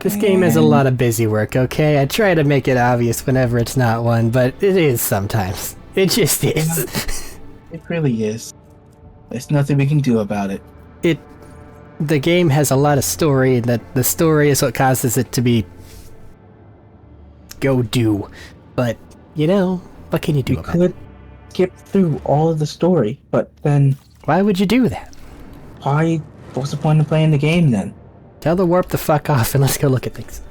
This game has a lot of busy work, okay? I try to make it obvious whenever it's not one, but it is sometimes. It just is. It really is. There's nothing we can do about it. The game has a lot of story, and that the story is what causes it to be... go do. But, you know, what can you do about it? We could skip through all of the story, but then... Why would you do that? What's the point of playing the game then? Tell the warp to fuck off and let's go look at things.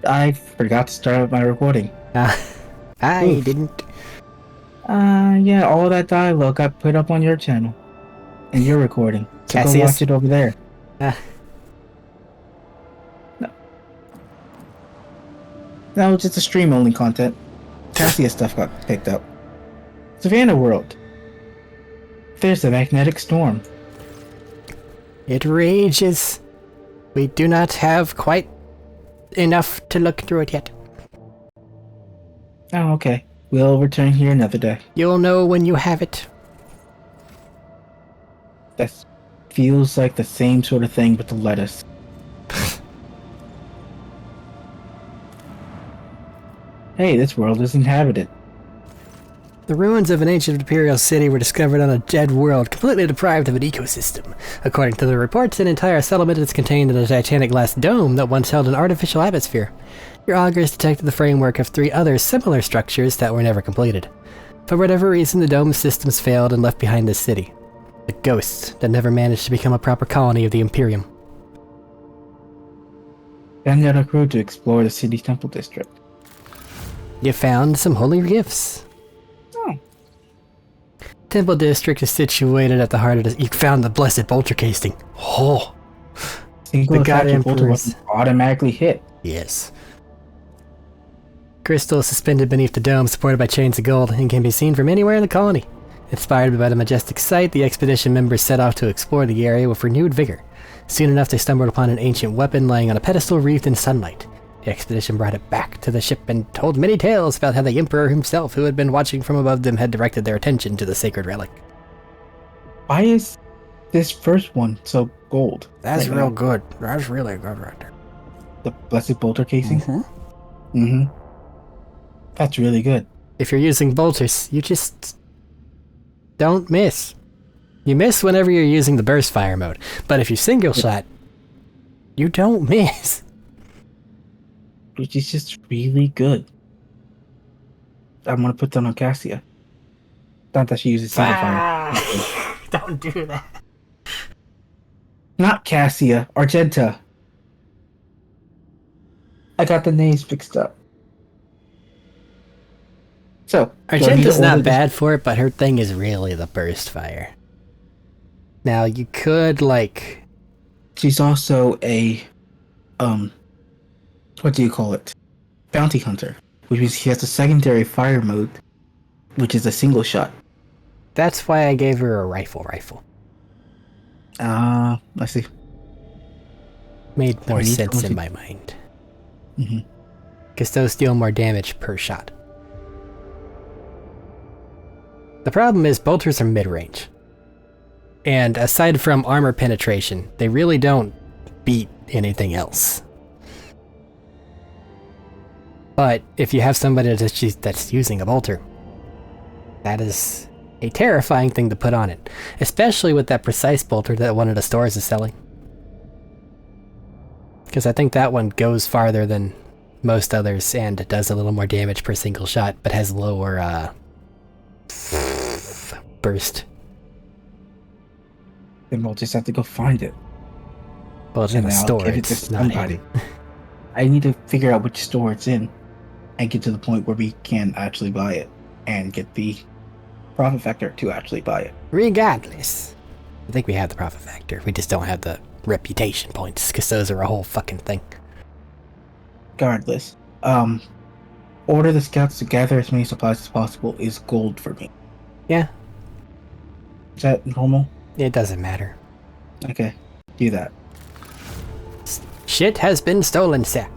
I forgot to start up my recording. I didn't. Yeah, all that dialogue got put up on your channel. And your recording. So Cassius? go watch it over there. No, it's just a stream-only content. Cassius stuff got picked up. Savannah World. There's a magnetic storm. It rages. We do not have quite enough to look through it yet. Oh, okay. We'll return here another day. You'll know when you have it. That feels like the same sort of thing with the lettuce. Hey, this world is inhabited. The ruins of an ancient imperial city were discovered on a dead world, completely deprived of an ecosystem. According to the reports, an entire settlement is contained in a titanic glass dome that once held an artificial atmosphere. Your augurs detected the framework of 3 other similar structures that were never completed. For whatever reason, the dome systems failed and left behind this city. A ghost that never managed to become a proper colony of the Imperium. Send out a crew to explore the city's temple district. You found some holy gifts. Oh. Temple district is situated at the heart of the... You found the blessed bolter casing. Oh! Single The God attack bolter Emperor's... wasn't automatically hit. Yes. Crystal is suspended beneath the dome, supported by chains of gold, and can be seen from anywhere in the colony. Inspired by the majestic sight, the expedition members set off to explore the area with renewed vigor. Soon enough, they stumbled upon an ancient weapon lying on a pedestal wreathed in sunlight. The expedition brought it back to the ship and told many tales about how the Emperor himself, who had been watching from above them, had directed their attention to the sacred relic. Why is this first one so gold? That's right real now? good. That's really good right there. The blessed bolter casing? Mm-hmm. Mm-hmm. That's really good. If you're using bolters, you just don't miss. You miss whenever you're using the burst fire mode, but if you single shot, you don't miss. Which is just really good. I'm gonna put that on Cassia. Not that she uses single fire. Don't do that. Not Cassia, Argenta. I got the names mixed up. So, Argenta's not bad for it, but her thing is really the burst fire. Now, you could, like... She's also a, what do you call it? Bounty hunter. Which means she has a secondary fire mode, which is a single shot. That's why I gave her a rifle. I see. Made more sense in my mind. Mm-hmm. Because those deal more damage per shot. The problem is bolters are mid-range. And aside from armor penetration, they really don't beat anything else. But if you have somebody that's using a bolter, that is a terrifying thing to put on it. Especially with that precise bolter that one of the stores is selling. Because I think that one goes farther than most others and does a little more damage per single shot, but has lower burst. Then we'll just have to go find it. Well, it's in the I'll store, give it to it's not somebody. hidden. I need to figure out which store it's in and get to the point where we can actually buy it and get the profit factor to actually buy it. Regardless, I think we have the profit factor. We just don't have the reputation points, because those are a whole fucking thing. Regardless, order the scouts to gather as many supplies as possible is gold for me. Yeah, Is that normal? it doesn't matter. Okay, do that. Shit has been stolen, sir.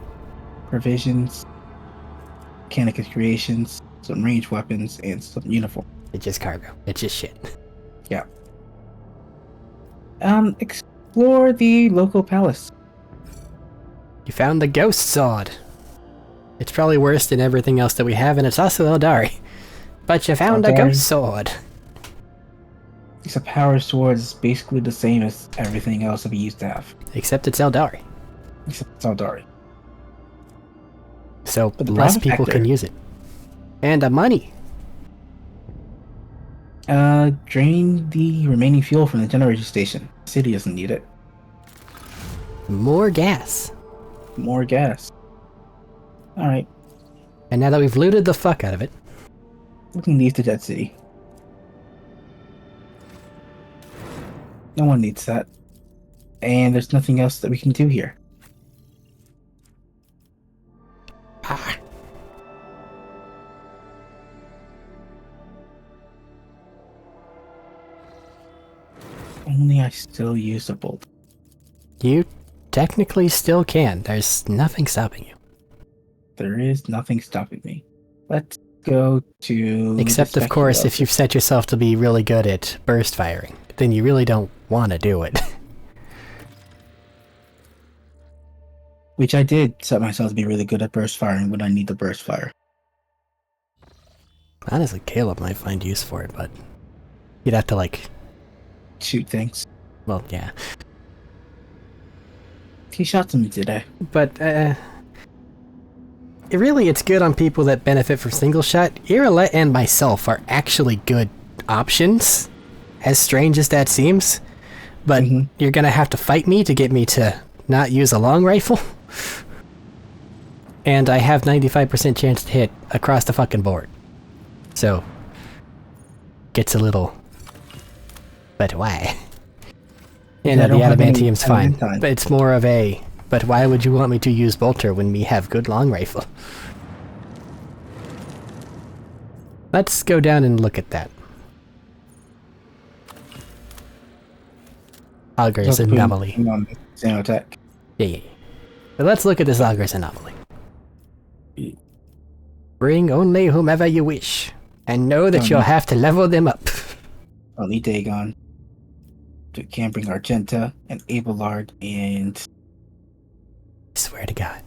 Provisions, mechanical creations, some ranged weapons, and some uniform. It's just cargo. It's just shit. Yeah. Explore the local palace. You found the ghost sword. It's probably worse than everything else that we have, and it's also Eldari. But you found a ghost sword. It's a power sword. It's basically the same as everything else that we used to have. Except it's Eldari. Except it's Eldari. So less people can use it. And money. Drain the remaining fuel from the generator station. The city doesn't need it. More gas. More gas. Alright. And now that we've looted the fuck out of it, we can leave the dead city. No one needs that. And there's nothing else that we can do here. Ah. Only I still use a bolt. You technically still can. There's nothing stopping you. There is nothing stopping me. Let's go to... Except, of course, if you've set yourself to be really good at burst firing, then you really don't want to do it. Which I did set myself to be really good at burst firing when I need to burst fire. Honestly, Caleb might find use for it, but you'd have to, like... shoot things. Well, yeah. He shot some today. But, it's good on people that benefit from single shot. Irelette and myself are actually good options, as strange as that seems. But you're gonna have to fight me to get me to not use a long rifle. And I have 95% chance to hit across the fucking board. So, gets a little... But why? You know, the adamantium's fine. But it's more of a... But why would you want me to use bolter when we have good long rifle? Let's go down and look at that. Augure's anomaly. Xenotech. Yeah. But let's look at this Augure's anomaly. Bring only whomever you wish, and know that you'll have to level them up. Only Dagon. We can bring Argenta and Abelard and... I swear to God.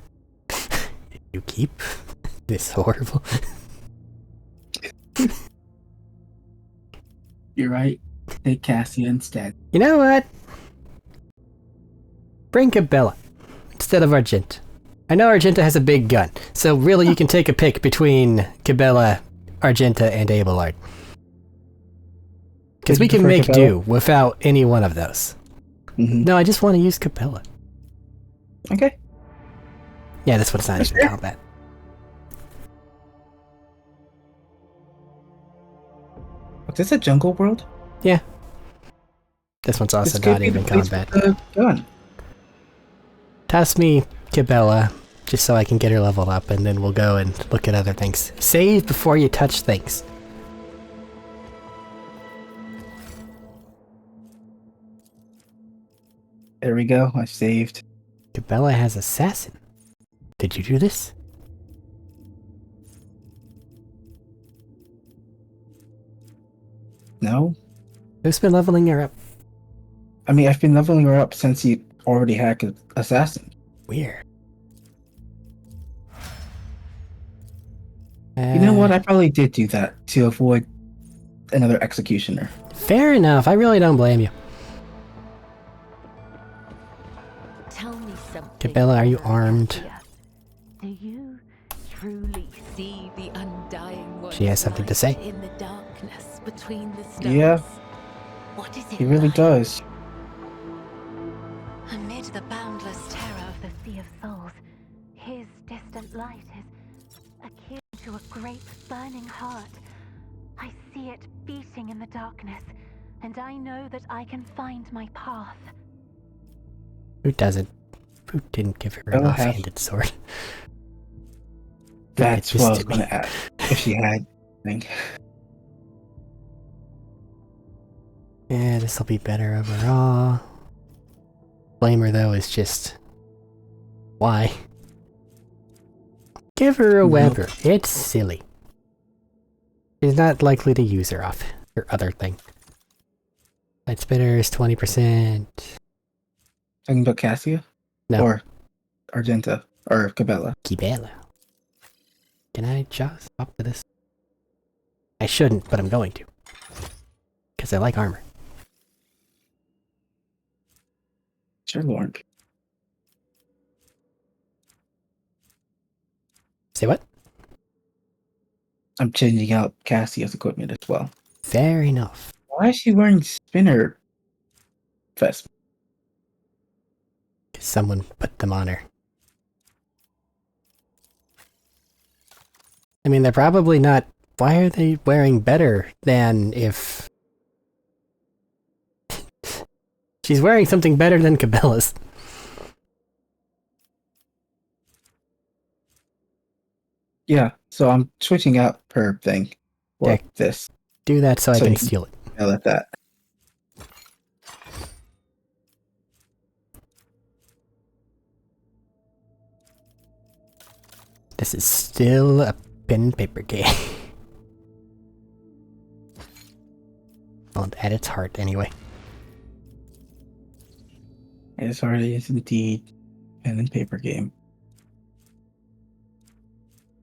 You keep this horrible. You're right. Take Cassia instead. You know what? Bring Cabela instead of Argenta. I know Argenta has a big gun, so really you can take a pick between Cabela, Argenta, and Abelard. Because we can make do without any one of those. No, I just want to use Cabela. Okay. Yeah, that's what it's not even combat. Is this a jungle world? Yeah. This one's also not even combat. Gun. Toss me Cabela, just so I can get her leveled up, and then we'll go and look at other things. Save before you touch things. There we go, I saved. Cabela has assassin. Did you do this? No. Who's been leveling her up? I mean, I've been leveling her up since you already had an assassin. Weird. You know what? I probably did do that to avoid another executioner. Fair enough. I really don't blame you. Tell me something. Cabela, are you armed? Do you truly see the undying one? She has something to say. In the darkness between the stars? Yeah. What is it? He really does. Amid the boundless terror of the Sea of Souls, his distant light is akin to a great burning heart. I see it beating in the darkness, and I know that I can find my path. Who doesn't? Who didn't give her an offhanded sword? That's what I was going to ask. If she had, I think. Yeah, this will be better overall. Flamer, though, is just... Why? Give her a Weber. It's silly. She's not likely to use her off her other thing. Light spitter is 20%. Talking about Cassia? No. Or Argenta or Cabela. Kibela. Can I just swap to this? I shouldn't, but I'm going to. Because I like armor. Sure, Lauren. Say what? I'm changing out Cassia's equipment as well. Fair enough. Why is she wearing spinner vest? Because someone put them on her. I mean, they're probably not... Why are they wearing better than if... She's wearing something better than Cabela's. Yeah, so I'm switching out her thing. Or Okay. this. Do that so I So can you can- steal it. I let that. This is still a pen and paper game. Well, at its heart, anyway. It's already is indeed pen and paper game.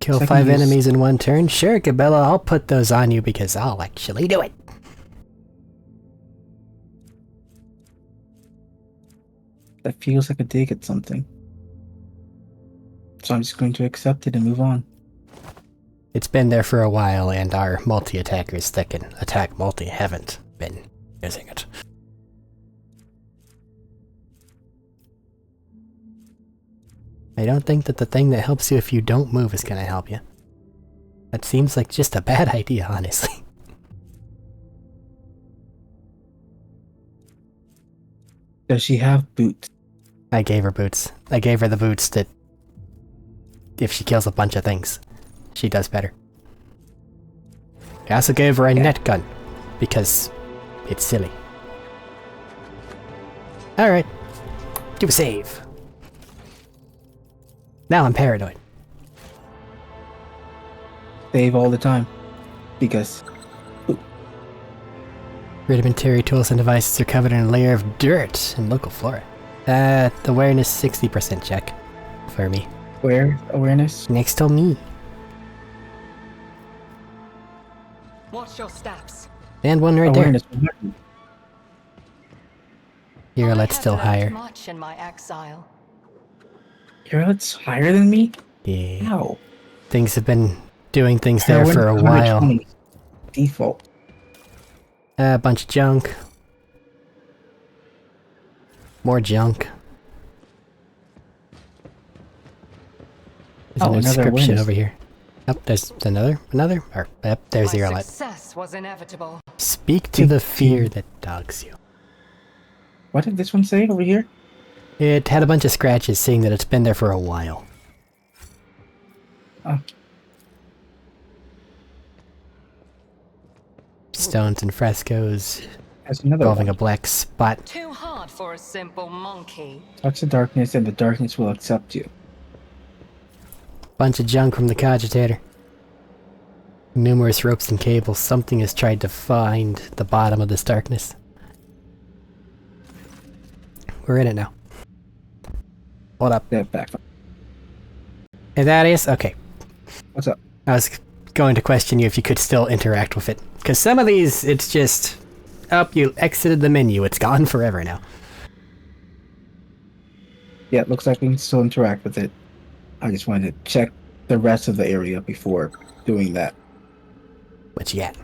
Kill Second 5 use- enemies in one turn? Sure, Cabela, I'll put those on you because I'll actually do it. That feels like a dig at something. So I'm just going to accept it and move on. It's been there for a while, and our multi-attackers that can attack multi haven't been using it. I don't think that the thing that helps you if you don't move is gonna help you. That seems like just a bad idea, honestly. Does she have boots? I gave her boots. I gave her the boots that if she kills a bunch of things, she does better. I also gave her a net gun, because it's silly. Alright. Do a save. Now I'm paranoid. Save all the time. Because Rudimentary tools and devices are covered in a layer of dirt and local flora. The awareness 60% check for me. where awareness? Next to me. Watch your steps. And one right Awareness. there. Here, I let's have still learned higher. much in my exile. You're it's higher than me? Yeah. How? Things have been doing things there for a Heroin, while. 120. Default. A bunch of junk. More junk. There's Oh, an another inscription awareness. over here. Oh, there's another? Or, yep, there's My zero light. success was inevitable. Speak to the fear that dogs you. What did this one say over here? It had a bunch of scratches saying that it's been there for a while. Oh. Stones and frescoes There's another involving one. a black spot. Too hard for a simple monkey. Touch the darkness and the darkness will accept you. Bunch of junk from the cogitator. Numerous ropes and cables. Something has tried to find the bottom of this darkness. We're in it now. Hold up. Step back. Is that is? Okay. What's up? I was going to question you if you could still interact with it. Because some of these, it's just... Oh, you exited the menu. It's gone forever now. Yeah, it looks like we can still interact with it. I just wanted to check the rest of the area before doing that. What you got?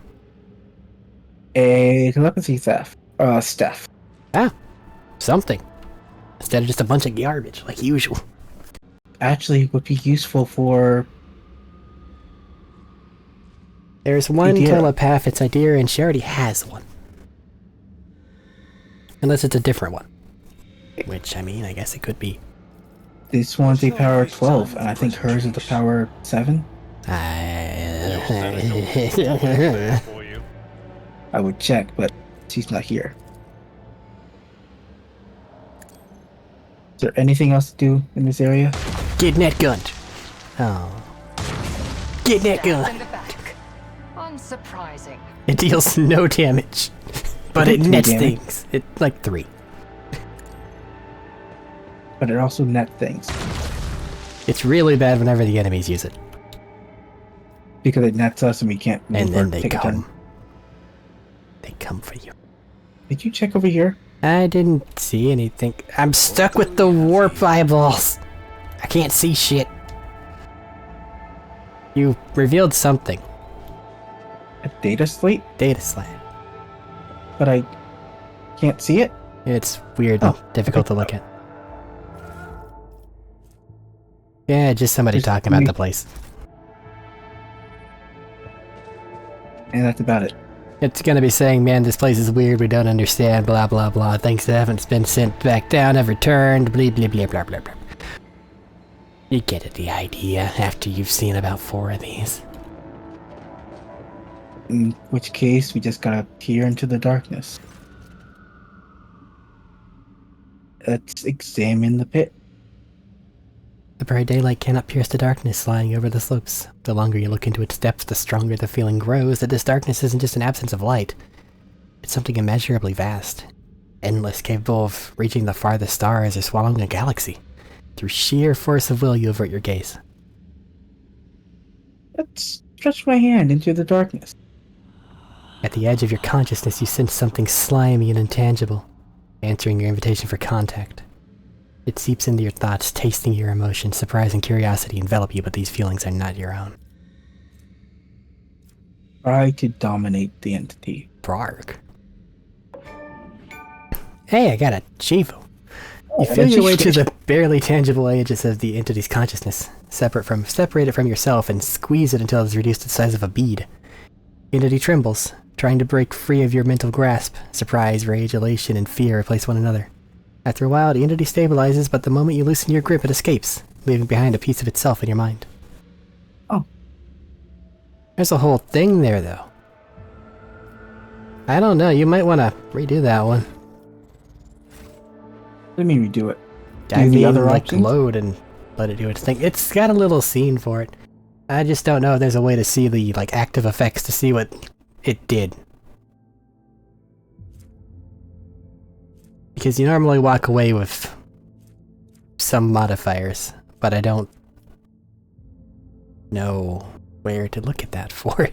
A telepathy theft. Staff. Ah. Something. Instead of just a bunch of garbage, like usual. Actually would be useful for... There's one Idea. telepath, it's Idea, and she already has one. Unless it's a different one. Which, I mean, I guess it could be. This one's a power 12, and I think hers is the power 7. For you. I would check, but she's not here. Is there anything else to do in this area? Get net gunned. Oh. Get net Stab in gun. the back. Unsurprising. It deals no damage. But It it did nets damage. things. It like 3. But it also net things. It's really bad whenever the enemies use it. Because it nets us and we can't move And or then they take a turn. come. They come for you. Did you check over here? I didn't see anything. I'm stuck with the warp eyeballs. I can't see shit. You revealed something. A data slate? Data slate. But I can't see it? It's weird and difficult to look at. Yeah, just somebody talking about the place. And that's about it. It's gonna be saying, man, this place is weird, we don't understand, blah blah blah, things that haven't been sent back down have returned, blah blah blah blah blah blah. You get it, the idea, after you've seen about 4 of these. In which case, we just gotta peer into the darkness. Let's examine the pit. The bright daylight cannot pierce the darkness lying over the slopes. The longer you look into its depths, the stronger the feeling grows that this darkness isn't just an absence of light. It's something immeasurably vast. Endless, capable of reaching the farthest stars or swallowing a galaxy. Through sheer force of will, you avert your gaze. Let's stretch my hand into the darkness. At the edge of your consciousness, you sense something slimy and intangible, answering your invitation for contact. It seeps into your thoughts, tasting your emotions. Surprise and curiosity envelop you, but these feelings are not your own. Try to dominate the entity. Brark. Hey, I got a Chivo. You Oh, feel your way that's to the barely tangible edges of the entity's consciousness, separate it from yourself, and squeeze it until it's reduced to the size of a bead. The entity trembles, trying to break free of your mental grasp. Surprise, rage, elation, and fear replace one another. After a while, the entity stabilizes, but the moment you loosen your grip, it escapes, leaving behind a piece of itself in your mind. Oh. There's a whole thing there, though. I don't know, you might want to redo that one. Let me redo it. I Do the mean, other like, options? load and let it do its thing. It's got a little scene for it. I just don't know if there's a way to see the, like, active effects to see what it did. Because you normally walk away with some modifiers, but I don't know where to look at that for.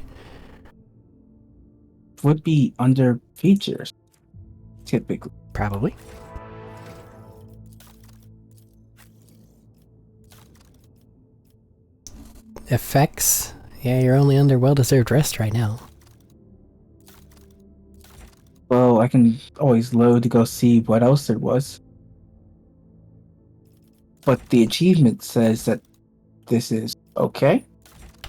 Would be under features, typically. Probably. Effects? Yeah, you're only under well-deserved rest right now. Well, I can always load to go see what else there was. But the achievement says that this is okay.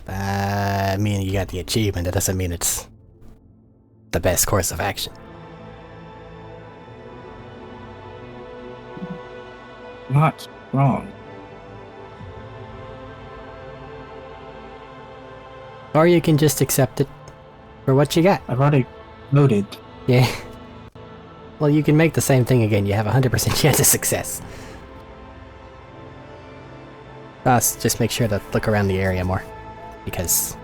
I mean, you got the achievement, that doesn't mean it's the best course of action. Not wrong. Or you can just accept it for what you got. I've already loaded. Yeah. Well, you can make the same thing again. You have a 100% chance of success. Just make sure to look around the area more. Because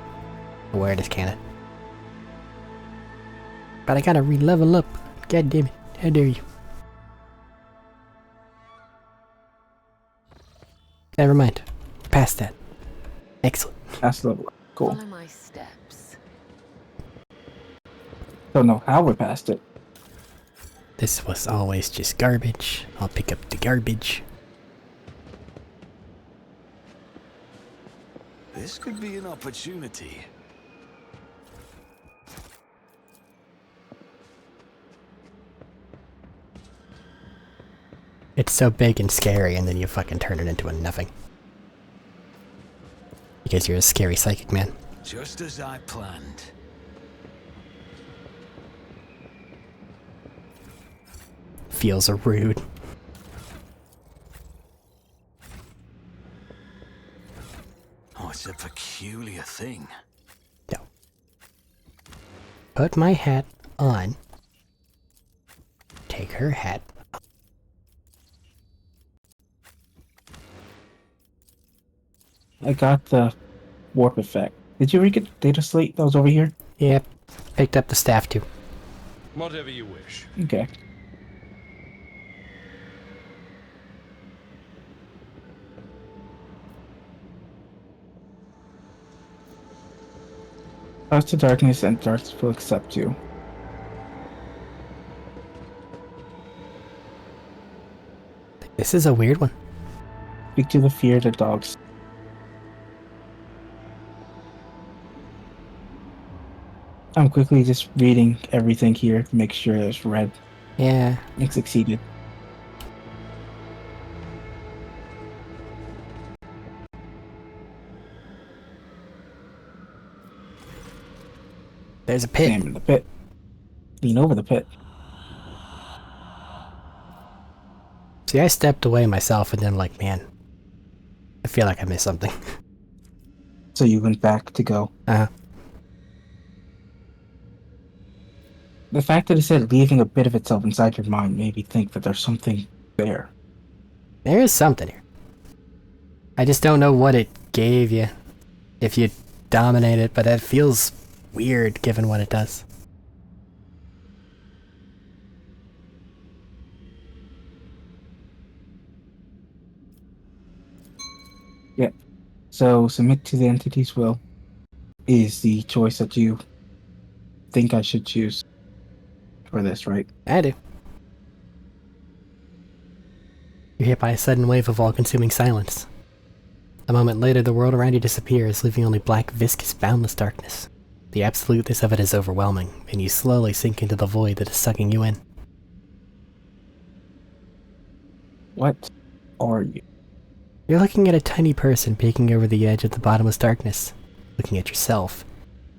awareness cannon. But I gotta re-level up. God damn it. How dare you. Never mind. Past that. Excellent. That's level. Cool. Follow my steps. Don't know how we're past it. This was always just garbage. I'll pick up the garbage. This could be an opportunity. It's so big and scary, and then you fucking turn it into a nothing. Because you're a scary psychic man. Just as I planned. Feels rude. Oh, it's a peculiar thing. No. Put my hat on. Take her hat. I got the warp effect. Did you ever get data slate that was over here? Yep. Picked up the staff too. Whatever you wish. Okay. Trust the darkness, and darkness will accept you. This is a weird one. Speak to the fear of the dogs. I'm quickly just reading everything here to make sure it's read Yeah. and succeeded. There's a pit. Examine the pit. Lean over the pit. See, I stepped away myself and then like, man, I feel like I missed something. So you went back to go. Uh-huh. The fact that it said leaving a bit of itself inside your mind made me think that there's something there. There is something here. I just don't know what it gave you if you dominate it, but it feels weird given what it does. Yeah. So submit to the entity's will is the choice that you think I should choose for this, right? I do. You're hit by a sudden wave of all-consuming silence. A moment later, the world around you disappears, leaving only black, viscous, boundless darkness. The absoluteness of it is overwhelming, and you slowly sink into the void that is sucking you in. What are you? You're looking at a tiny person peeking over the edge of the bottomless darkness, looking at yourself.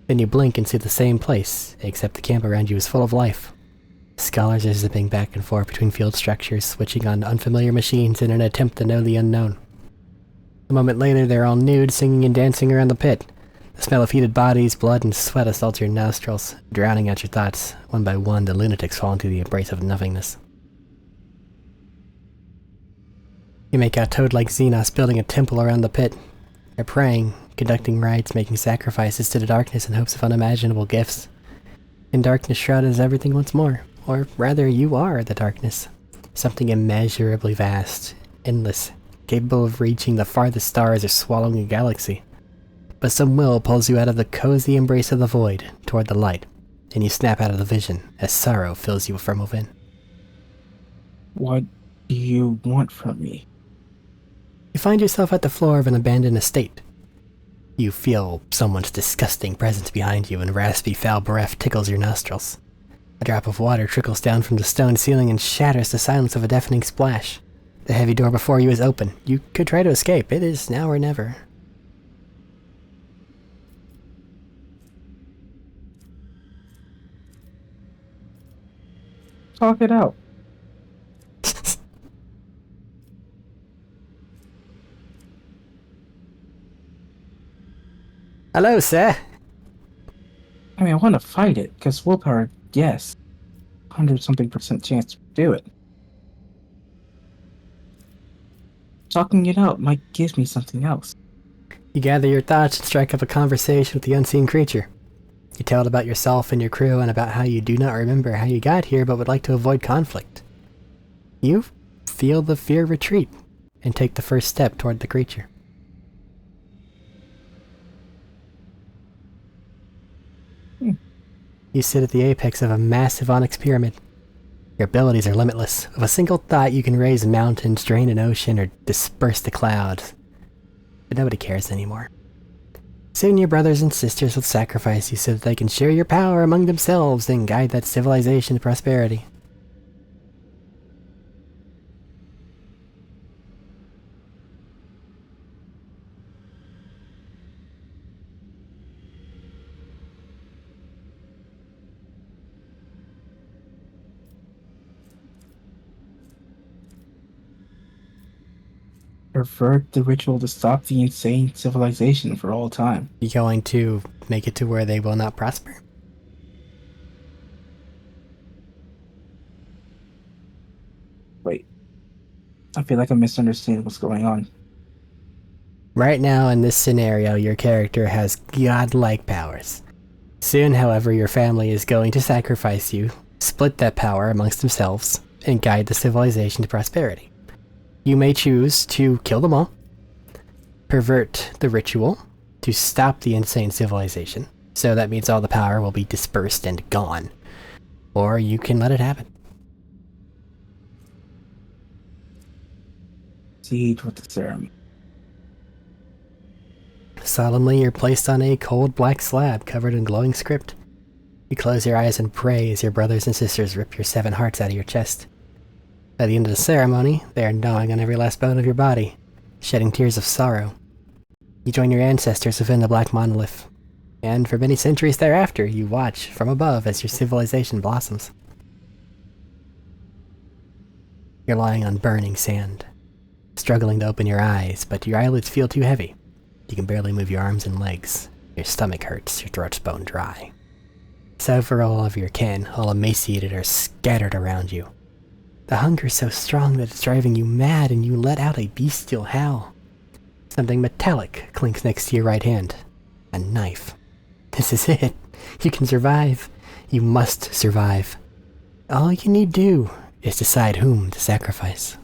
Then you blink and see the same place, except the camp around you is full of life. Scholars are zipping back and forth between field structures, switching on unfamiliar machines in an attempt to know the unknown. A moment later, they're all nude, singing and dancing around the pit. The smell of heated bodies, blood, and sweat assaults your nostrils, drowning out your thoughts. One by one, the lunatics fall into the embrace of nothingness. You make out toad-like Xenos building a temple around the pit. They're praying, conducting rites, making sacrifices to the darkness in hopes of unimaginable gifts. In darkness shrouded as everything once more. Or rather, you are the darkness. Something immeasurably vast, endless, capable of reaching the farthest stars or swallowing a galaxy. But some will pulls you out of the cozy embrace of the void, toward the light, and you snap out of the vision as sorrow fills you from within. What do you want from me? You find yourself at the floor of an abandoned estate. You feel someone's disgusting presence behind you, and raspy, foul breath tickles your nostrils. A drop of water trickles down from the stone ceiling and shatters the silence of a deafening splash. The heavy door before you is open. You could try to escape. It is now or never. Talk it out. Hello, sir. I mean, I want to fight it, because willpower, yes. 100-something% chance to do it. Talking it out might give me something else. You gather your thoughts and strike up a conversation with the unseen creature. You tell it about yourself and your crew and about how you do not remember how you got here but would like to avoid conflict. You feel the fear retreat and take the first step toward the creature. You sit at the apex of a massive onyx pyramid. Your abilities are limitless. With a single thought, you can raise mountains, drain an ocean, or disperse the clouds. But nobody cares anymore. Soon your brothers and sisters will sacrifice you so that they can share your power among themselves and guide that civilization to prosperity. Pervert the ritual to stop the insane civilization for all time. You going to make it to where they will not prosper? Wait. I feel like I'm misunderstanding what's going on. Right now, in this scenario, your character has godlike powers. Soon, however, your family is going to sacrifice you, split that power amongst themselves, and guide the civilization to prosperity. You may choose to kill them all, pervert the ritual to stop the insane civilization, So that means all the power will be dispersed and gone. Or you can let it happen. Proceed with the ceremony. Solemnly, you're placed on a cold black slab covered in glowing script. You close your eyes and pray as your brothers and sisters rip your 7 hearts out of your chest. At the end of the ceremony, they are gnawing on every last bone of your body, shedding tears of sorrow. You join your ancestors within the black monolith, and for many centuries thereafter, you watch from above as your civilization blossoms. You're lying on burning sand, struggling to open your eyes, but your eyelids feel too heavy. You can barely move your arms and legs. Your stomach hurts, your throat's bone dry. Several of your kin, all emaciated, are scattered around you. The hunger's so strong that it's driving you mad, and you let out a bestial howl. Something metallic clinks next to your right hand. A knife. This is it. You can survive. You must survive. All you need do is decide whom to sacrifice.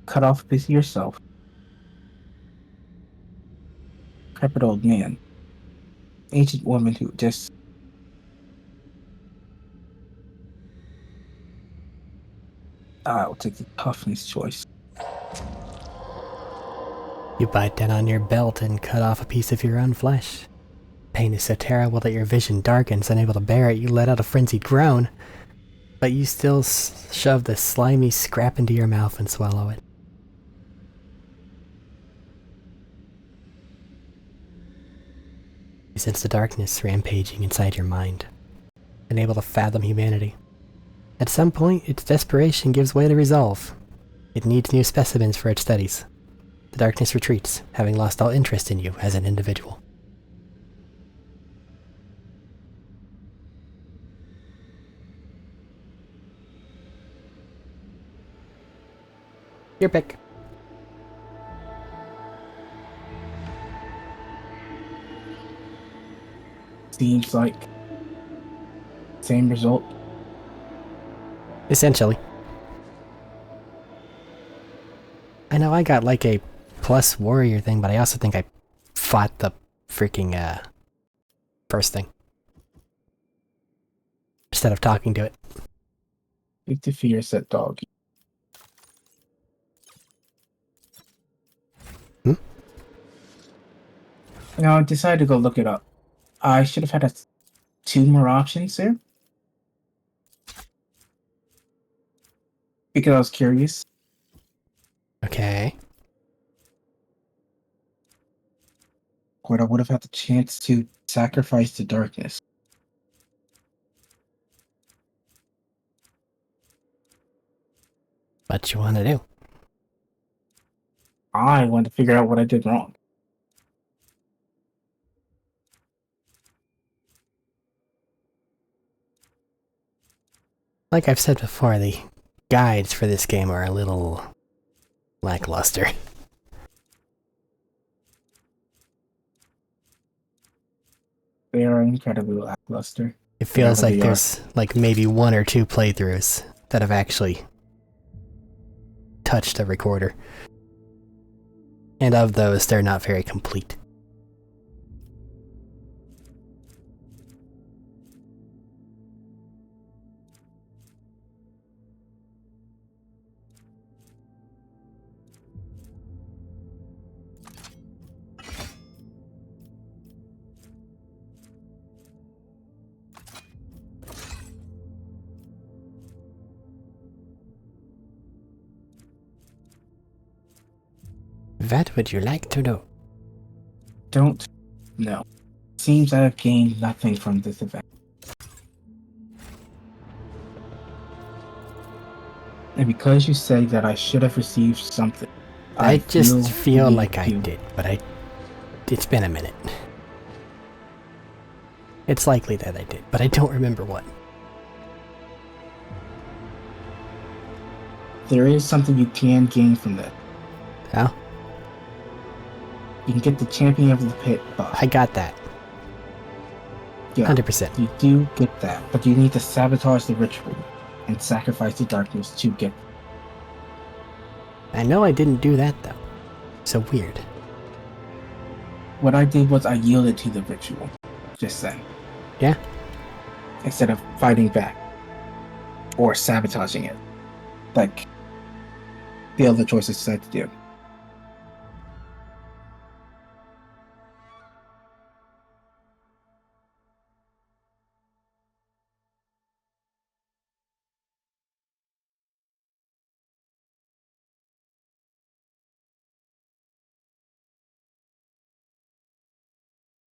Cut off a piece of yourself. Decrepit old man. Ancient woman who just... I'll take the toughness choice. You bite down on your belt and cut off a piece of your own flesh. Pain is so terrible that your vision darkens. Unable to bear it, you let out a frenzied groan. But you still shove the slimy scrap into your mouth and swallow it. You sense the darkness rampaging inside your mind, unable to fathom humanity. At some point, its desperation gives way to resolve. It needs new specimens for its studies. The darkness retreats, having lost all interest in you as an individual. Your pick. Seems like same result. Essentially. I know I got like a plus warrior thing, but I also think I fought the freaking first thing instead of talking to it. 50 fear set dog. I decided to go look it up. I should have had 2 more options there. Because I was curious. Okay. But I would have had the chance to sacrifice the darkness. What you want to do? I want to figure out what I did wrong. Like I've said before, the guides for this game are a little lackluster. They are incredibly lackluster. It feels Whatever like they there's like maybe 1 or 2 playthroughs that have actually touched a recorder. And of those, they're not very complete. What would you like to do? Don't know. Seems I have gained nothing from this event. And because you say that I should have received something, I just feel weak like I you. did, but it's been a minute. It's likely that I did, but I don't remember what. there is something you can gain from this. Oh, You can get the Champion of the Pit buff. I got that. Yeah, 100%. you do get that, but you need to sabotage the ritual and sacrifice the darkness to get. I know I didn't do that, though. So weird. What I did was I yielded to the ritual. Just saying. Yeah? Instead of fighting back or sabotaging it, like the other choices decided to do.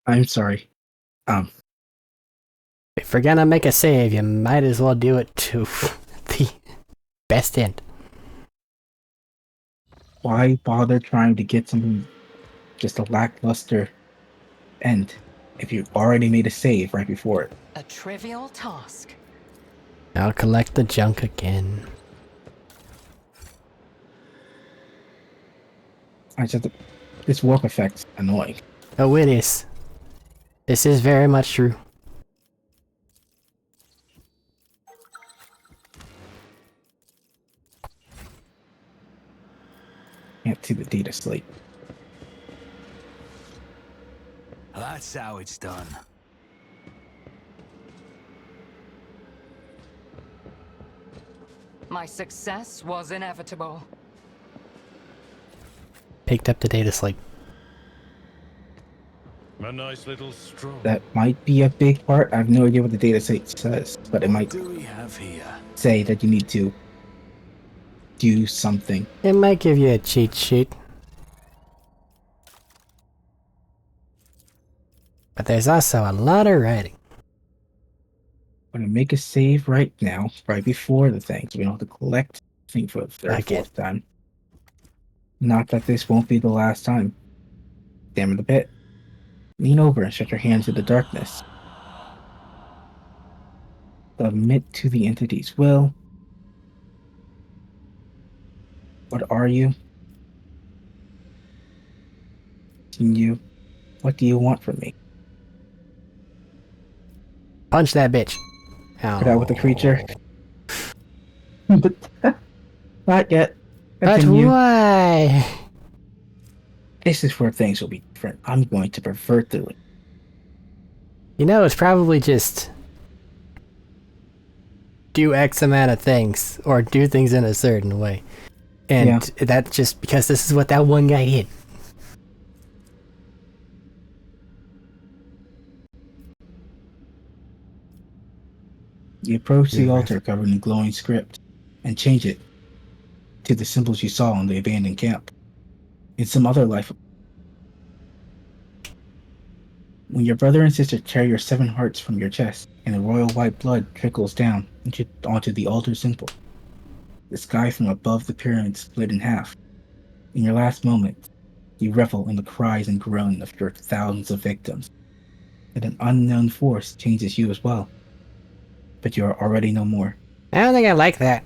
I'm sorry. If you're gonna make a save, you might as well do it to the best end. Why bother trying to get something just a lackluster end if you already made a save right before it? A trivial task. I'll collect the junk again. I just this warp effect's annoying. Oh, it is. This is very much true. Can't see the data slate. That's how it's done. My success was inevitable. Picked up the data slate. A nice little stroll. That might be a big part. I have no idea what the data slate says, but it What might do we have here? say that you need to do something. It might give you a cheat sheet. But there's also a lot of writing. I'm gonna make a save right now, right before the thing, so we don't have to collect the thing for the third, Okay. fourth time. Not that this won't be the last time. Damn the pit. Lean over and shut your hands to the darkness. Submit to the entity's will. What are you? Continue. What do you want from me? Punch that bitch. Ow. Put out with the creature. But not yet. But Continue. why? This is where things will be different. I'm going to pervert the. You know, it's probably just do X amount of things, or do things in a certain way. And that's just because this is what that one guy did. You approach the Yeah, altar covered in glowing script and change it to the symbols you saw in the abandoned camp. In some other life. When your brother and sister tear your 7 hearts from your chest and the royal white blood trickles down onto the altar symbol, the sky from above the pyramid split in half. In your last moment, you revel in the cries and groans of your thousands of victims. And an unknown force changes you as well. But you are already no more. I don't think I like that.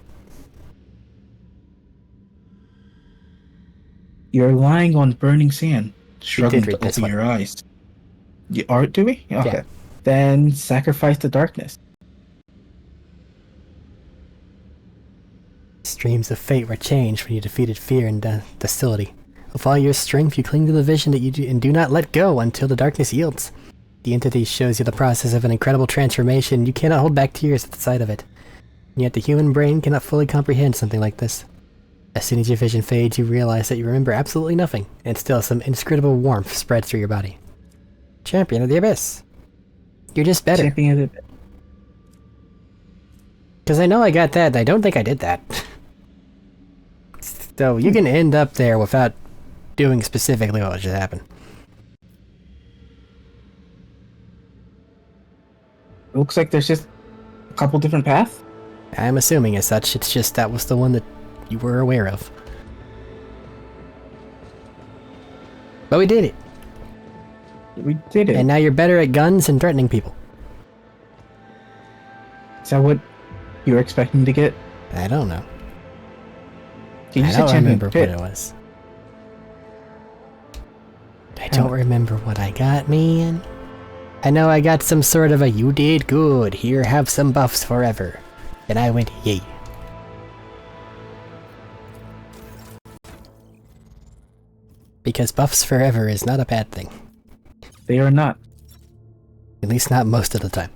You're lying on burning sand, struggling read to this open one. your eyes. You are, do we? Okay. Yeah. Then sacrifice the darkness. Streams of fate were changed when you defeated fear and docility. With all your strength, you cling to the vision that you do, and do not let go until the darkness yields. The entity shows you the process of an incredible transformation. You cannot hold back tears at the sight of it. And yet the human brain cannot fully comprehend something like this. As soon as your vision fades, you realize that you remember absolutely nothing, and still some inscrutable warmth spreads through your body. Champion of the Abyss. You're just better. Champion of the... Because I know I got that, and I don't think I did that. So you can end up there without doing specifically what just happened. It looks like there's just a couple different paths. I'm assuming as such, it's just that was the one that you were aware of. But we did it. We did it. And now you're better at guns and threatening people. Is that what you're expecting to get? I don't know. You I said don't champion remember pit. what it was. I don't remember what I got, man. I know I got some sort of a "you did good, here have some buffs forever." And I went, yay. Because buffs forever is not a bad thing. They are not. At least not most of the time.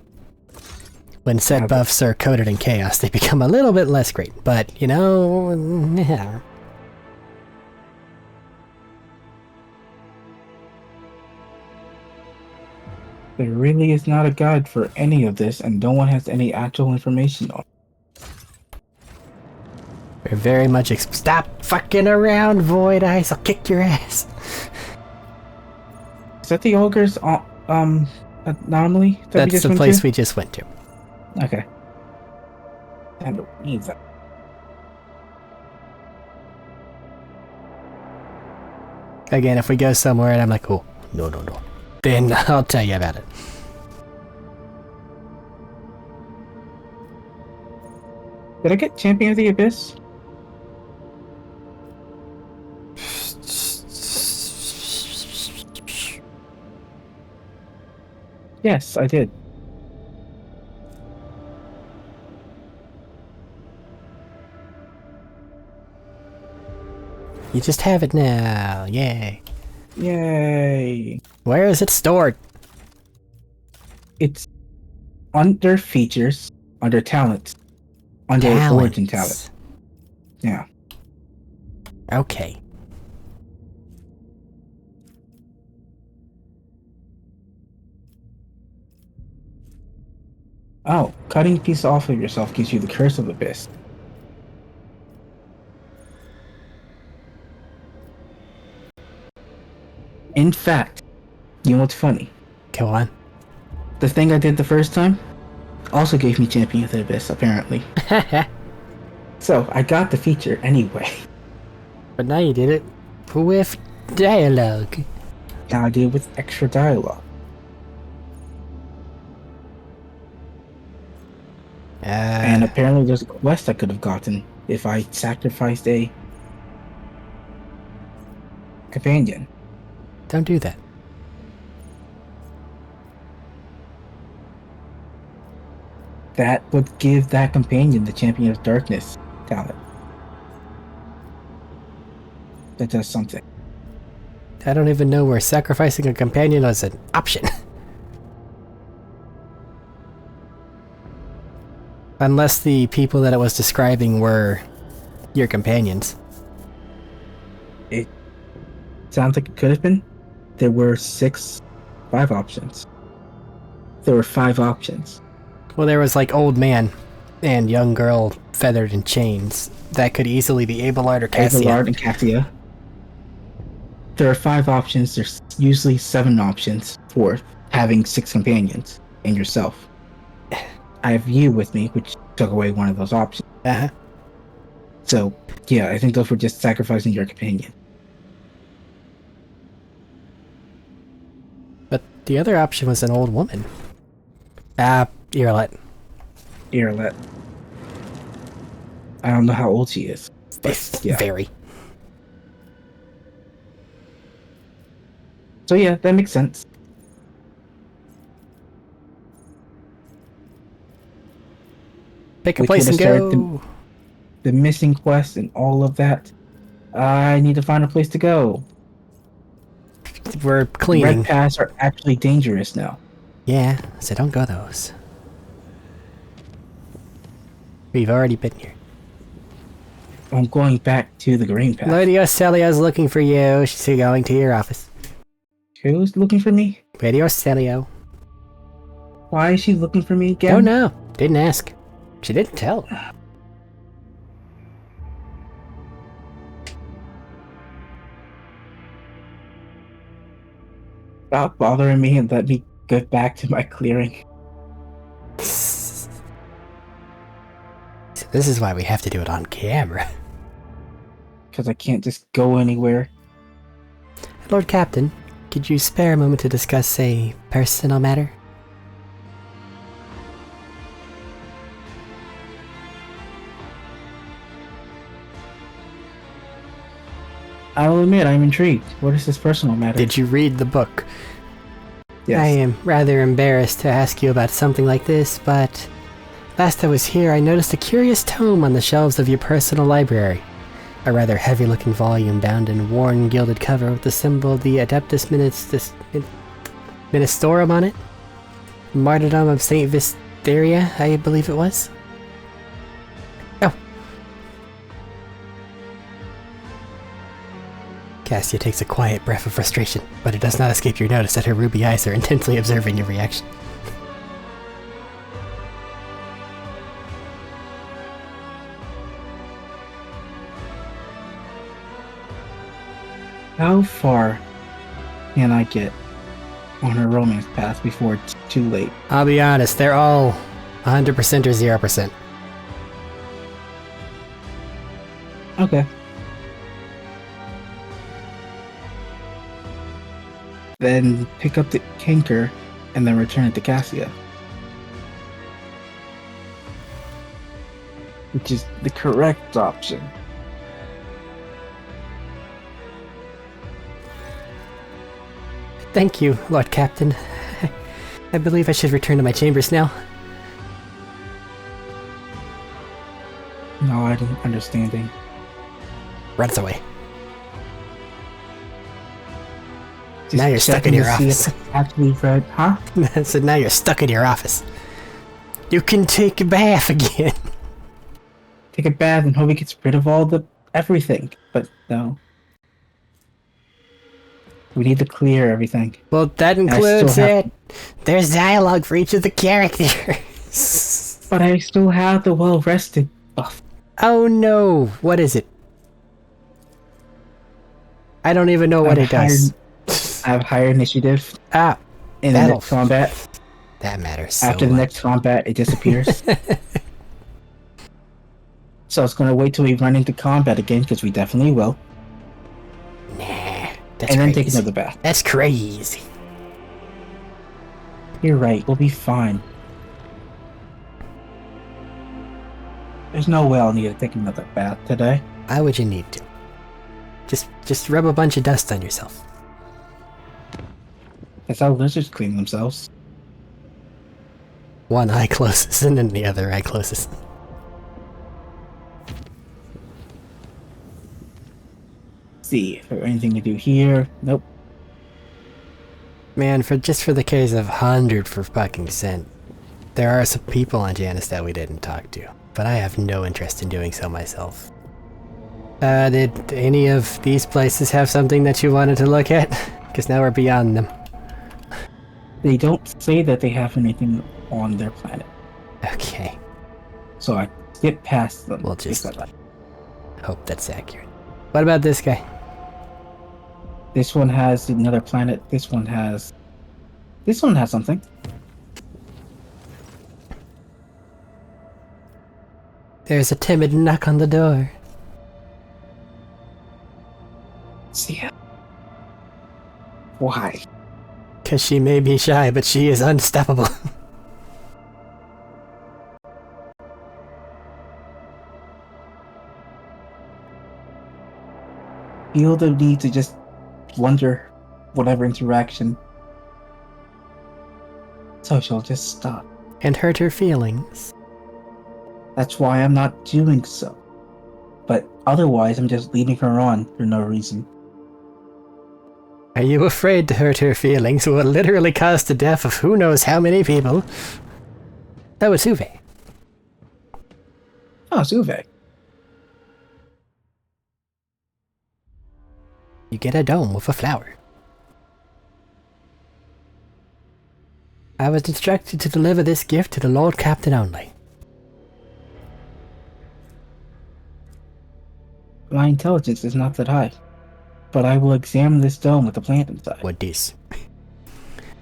When said Yeah, buffs are coated in chaos, they become a little bit less great. But, you know, yeah. There really is not a guide for any of this, and no one has any actual information on it. We're very much stop fucking around, Void Eyes, I'll kick your ass. Is that the ogre's anomaly that we That's just the went place to? we just went to. Okay. And need that. Again, if we go somewhere and I'm like, oh, no, then I'll tell you about it. Did I get Champion of the Abyss? Yes, I did. You just have it now, yay. Yay. Where is it stored? It's under features, under talents, under origin talent. Yeah. Okay. Oh, cutting a piece off of yourself gives you the Curse of Abyss. In fact, you know what's funny? Go on. The thing I did the first time also gave me Champion of the Abyss, apparently. So, I got the feature anyway. But now you did it with dialogue. Now I did it with extra dialogue. And apparently there's a quest I could have gotten if I sacrificed a companion. Don't do that. That would give that companion the Champion of Darkness talent. That does something. I don't even know where sacrificing a companion was an option. Unless the people that it was describing were your companions. It sounds like it could have been. There were 5 options. There were 5 options. Well, there was like old man and young girl feathered in chains. That could easily be Abelard or Cassia. Abelard and Cassia. There are 5 options. There's usually 7 options for having 6 companions and yourself. I have you with me, which took away one of those options. Uh-huh. So, yeah, I think those were just sacrificing your companion. But the other option was an old woman. Earlet. Earlet. I don't know how old she is. But, yeah. Very. So yeah, that makes sense. Pick a We place and could have go. The missing quest and all of that. I need to find a place to go. We're cleaning. Red paths are actually dangerous now. Yeah, so don't go those. We've already been here. I'm going back to the green path. Lady Ocelia's looking for you. She's going to your office. Who's looking for me? Lady Ocelio. Why is she looking for me again? Oh no, didn't ask. She didn't tell. Stop bothering me and let me get back to my clearing. So this is why we have to do it on camera. Because I can't just go anywhere. Lord Captain, could you spare a moment to discuss a personal matter? I will admit, I'm intrigued. What is this personal matter? Did you read the book? Yes. I am rather embarrassed to ask you about something like this, but last I was here, I noticed a curious tome on the shelves of your personal library. A rather heavy-looking volume bound in worn, gilded cover with the symbol of the Adeptus Ministorum on it. Martyrdom of Saint Visteria, I believe it was. Oh. Cassia takes a quiet breath of frustration, but it does not escape your notice that her ruby eyes are intently observing your reaction. How far can I get on her romance path before it's too late? I'll be honest, they're all 100% or 0%. Okay. Then pick up the canker and then return it to Cassia. Which is the correct option. Thank you, Lord Captain. I believe I should return to my chambers now. Nod understanding. Runs away. Just Now you're stuck in checking your to see office. if it's actually read, huh? So now you're stuck in your office. You can take a bath again. Take a bath and hope he gets rid of all the everything. But no. We need to clear everything. Well, that I still includes have- it. There's dialogue for each of the characters. But I still have the well-rested buff. Oh no, what is it? I don't even know what it does. I have higher initiative Ah, in the that'll- next combat. that matters so After the much. next combat, it disappears. So I was gonna wait till we run into combat again, because we definitely will. Nah, that's And then crazy. take another bath. That's crazy. You're right, we'll be fine. There's no way I'll need to take another bath today. Why would you need to? Just rub a bunch of dust on yourself. That's how lizards clean themselves. One eye closes and then the other eye closes. See if there's anything to do here. Nope. Man, for the case of 100 for fucking cent, there are some people on Janus that we didn't talk to, but I have no interest in doing so myself. Did any of these places have something that you wanted to look at? Because now we're beyond them. They don't say that they have anything on their planet. Okay, So I skip past them. We'll just- because hope that's accurate. What about this guy? this one has another planet. This one has something. There's a timid knock on the door. See ya. Why? Because she may be shy, but she is unstoppable. Feel the need to just blunder whatever interaction. So she'll just stop. And hurt her feelings. That's why I'm not doing so. But otherwise, I'm just leaving her on for no reason. Are you afraid to hurt her feelings who will literally cause the death of who knows how many people? That was Uwe. Oh, Suve. You get a dome with a flower. I was instructed to deliver this gift to the Lord Captain only. My intelligence is not that high. But I will examine this dome with the plant inside. What this?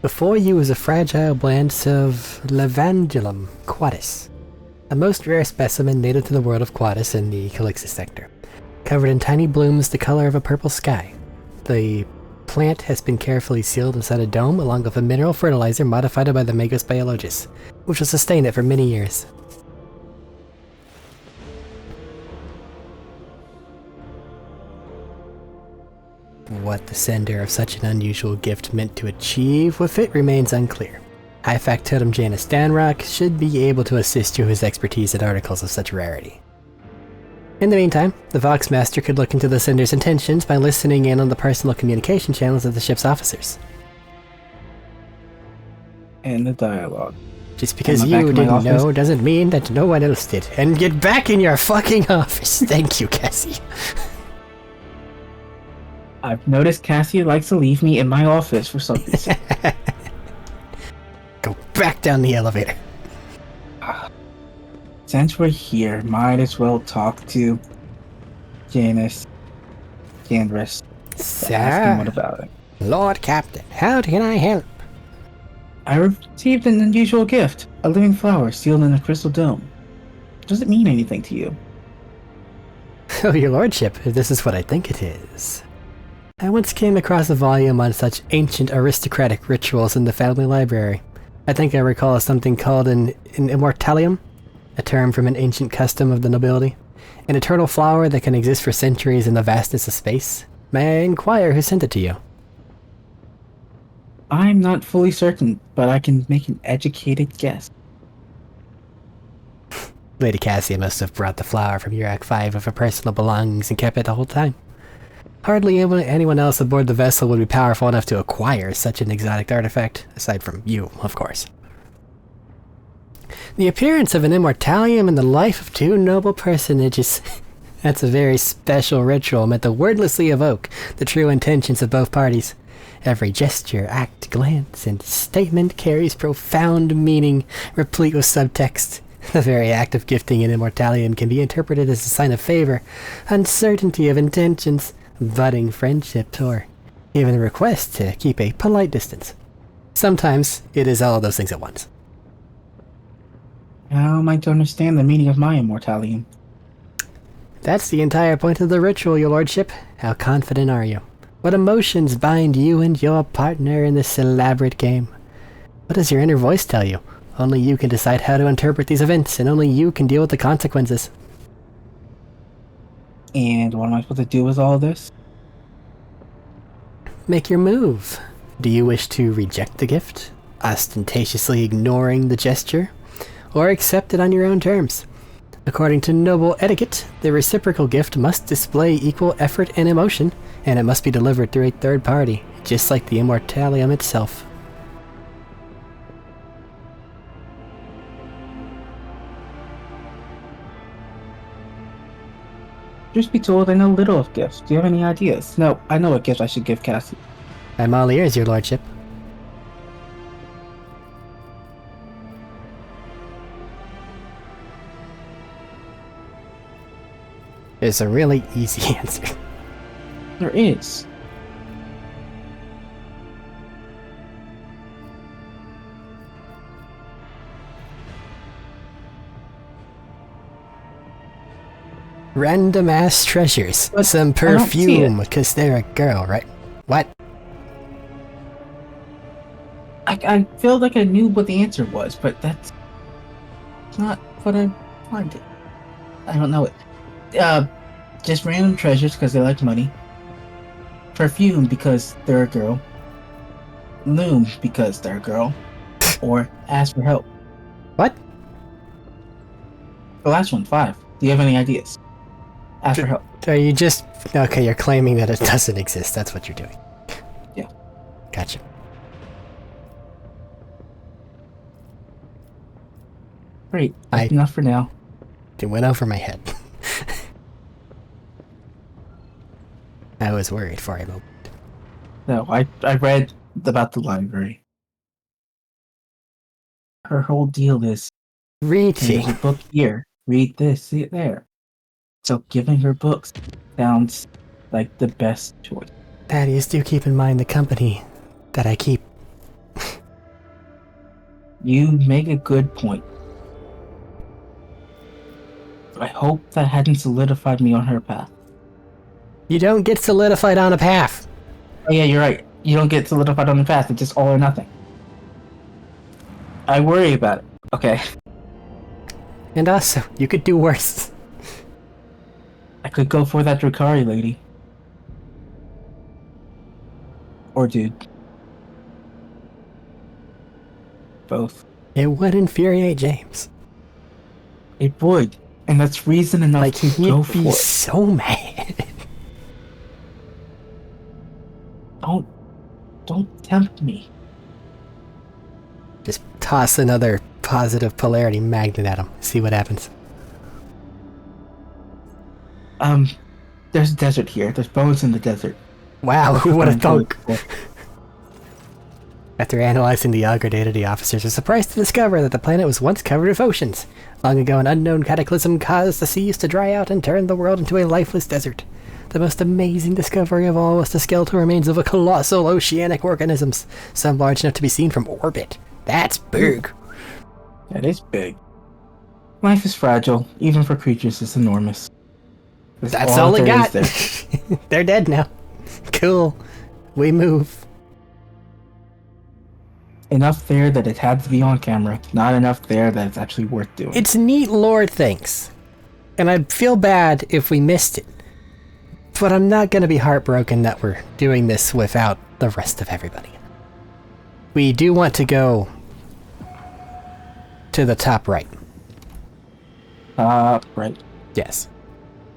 Before you is a fragile branch of Levandulum quatis, a most rare specimen native to the world of Quatis in the Calixis sector, covered in tiny blooms the color of a purple sky. The plant has been carefully sealed inside a dome along with a mineral fertilizer modified by the Magos Biologis, which will sustain it for many years. What the sender of such an unusual gift meant to achieve with it remains unclear. High Factotum Janus Danrock should be able to assist you with his expertise in articles of such rarity. In the meantime, the Voxmaster could look into the sender's intentions by listening in on the personal communication channels of the ship's officers. And the dialogue. Just because Am I back you in my didn't know office? doesn't mean that no one else did. And get back in your fucking office! Thank you, Cassie. I've noticed Cassie likes to leave me in my office for some reason. Go back down the elevator. Since we're here, might as well talk to Janus Gandress. Ask him what about it. Lord Captain, how can I help? I received an unusual gift, a living flower sealed in a crystal dome. Does it mean anything to you? Oh, your lordship, this is what I think it is. I once came across a volume on such ancient aristocratic rituals in the family library. I think I recall something called an immortalium, a term from an ancient custom of the nobility. An eternal flower that can exist for centuries in the vastness of space. May I inquire who sent it to you? I'm not fully certain, but I can make an educated guess. Lady Cassia must have brought the flower from Urak 5 of her personal belongings and kept it the whole time. Hardly anyone else aboard the vessel would be powerful enough to acquire such an exotic artifact, aside from you, of course. The appearance of an immortalium in the life of two noble personages. That's a very special ritual meant to wordlessly evoke the true intentions of both parties. Every gesture, act, glance, and statement carries profound meaning, replete with subtext. The very act of gifting an immortalium can be interpreted as a sign of favor, uncertainty of intentions, budding friendship, or even a request to keep a polite distance. Sometimes it is all of those things at once. How am I to understand the meaning of my immortalium? That's the entire point of the ritual, your lordship. How confident are you? What emotions bind you and your partner in this elaborate game? What does your inner voice tell you? Only you can decide how to interpret these events, and only you can deal with the consequences. And what am I supposed to do with all this? Make your move. Do you wish to reject the gift, ostentatiously ignoring the gesture, or accept it on your own terms? According to noble etiquette, the reciprocal gift must display equal effort and emotion, and it must be delivered through a third party, just like the immortalium itself. Just be told I know little of gifts. Do you have any ideas? No, I know what gift I should give Cassie. I'm all ears, your lordship. There's a really easy answer. There is. Random ass treasures. But Some I don't see perfume, because they're a girl, right? What? I feel like I knew what the answer was, but that's not what I wanted. I don't know it. Just random treasures because they like money. Perfume because they're a girl. Loom because they're a girl. Or ask for help. What? The last one, 5. Do you have any ideas? Ask for help. Are you just... Okay, you're claiming that it doesn't exist. That's what you're doing. Yeah. Gotcha. Great. That's enough for now. It went over my head. I was worried for a moment. No, I read about the library. Her whole deal is there's Reading. a book here. Read this, see it there. So giving her books sounds like the best choice. Thaddeus, do keep in mind the company that I keep. You make a good point. I hope that hadn't solidified me on her path. You don't get solidified on a path. Oh yeah, you're right. You don't get solidified on the path. It's just all or nothing. I worry about it. Okay. And also, you could do worse. I could go for that Drakari lady. poor dude. Both. It would infuriate James. It would. And that's reason enough Like, to he'd go be for it. so mad. Don't tempt me. Just toss another positive polarity magnet at him. See what happens. There's a desert here. There's bones in the desert. Wow, who would have thunk? Yeah. After analyzing the Augur data, the officers are surprised to discover that the planet was once covered with oceans. Long ago, an unknown cataclysm caused the seas to dry out and turn the world into a lifeless desert. The most amazing discovery of all was the skeletal remains of a colossal oceanic organisms, some large enough to be seen from orbit. That's big. That is big. Life is fragile, even for creatures as enormous. That's all it there got. is there. They're dead now. Cool. We move. Enough there that it had to be on camera. Not enough there that it's actually worth doing. It's neat lore things. And I'd feel bad if we missed it. But I'm not gonna be heartbroken that we're doing this without the rest of everybody. We do want to go to the top right. Right. Yes.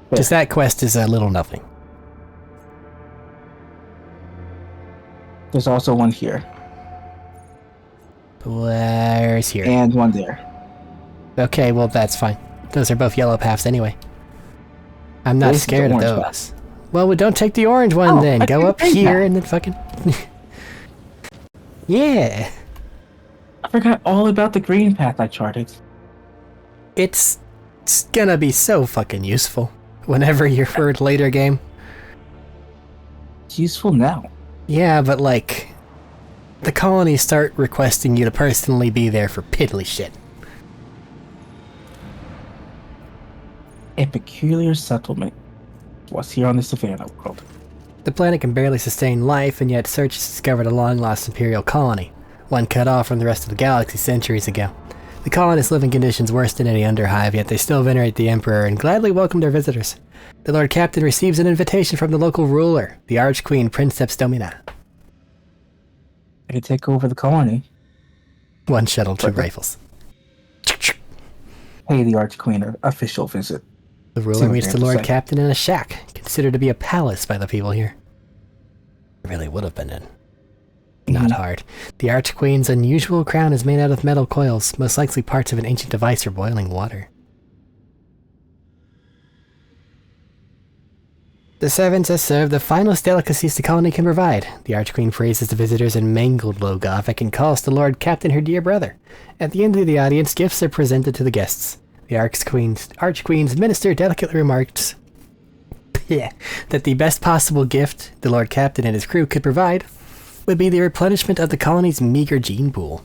Because that quest is a little nothing. There's also one here. Where's here? And one there. Okay, well that's fine. Those are both yellow paths anyway. I'm not This is the scared of orange those. path. Well, don't take the orange one Oh, then. I Go took up the green here path. and then fucking... Yeah. I forgot all about the green path I charted. It's gonna be so fucking useful whenever you're for a later game. It's useful now. Yeah, but like... The colonies start requesting you to personally be there for piddly shit. A peculiar settlement was here on the Savannah world. The planet can barely sustain life, and yet search has discovered a long-lost Imperial colony, one cut off from the rest of the galaxy centuries ago. The colonists live in conditions worse than any Underhive, yet they still venerate the Emperor and gladly welcome their visitors. The Lord Captain receives an invitation from the local ruler, the Archqueen Princeps Domina. I could take over the colony, One shuttle, two Okay. rifles. pay the Archqueen an official visit. The See ruler what meets they the have to Lord say. Captain in a shack, considered to be a palace by the people here. It really would have been in. Not hard. The Archqueen's unusual crown is made out of metal coils, most likely parts of an ancient device for boiling water. The servants are served the finest delicacies the colony can provide. The Archqueen praises the visitors in mangled Logothic and calls the Lord Captain her dear brother. At the end of the audience, gifts are presented to the guests. The Archqueen's minister delicately remarks that the best possible gift the Lord Captain and his crew could provide would be the replenishment of the colony's meager gene pool.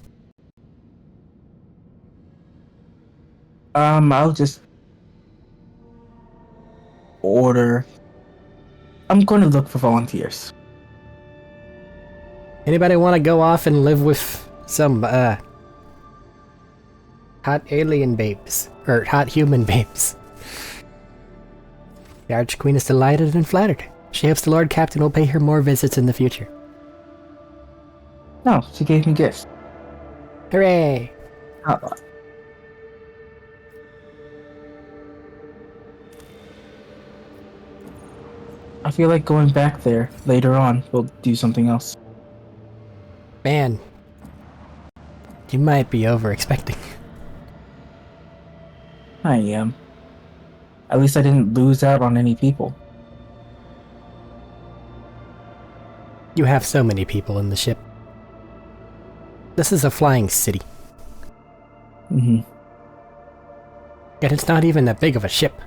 I'll just order. I'm going to look for volunteers. Anybody want to go off and live with some, hot alien babes? Or hot human babes? The Archqueen is delighted and flattered. She hopes the Lord Captain will pay her more visits in the future. No, she gave me gifts. Hooray! Uh, I feel like going back there later on will do something else. Man, you might be over-expecting. I am. At least I didn't lose out on any people. You have so many people in the ship. This is a flying city, Mm-hmm. and it's not even that big of a ship.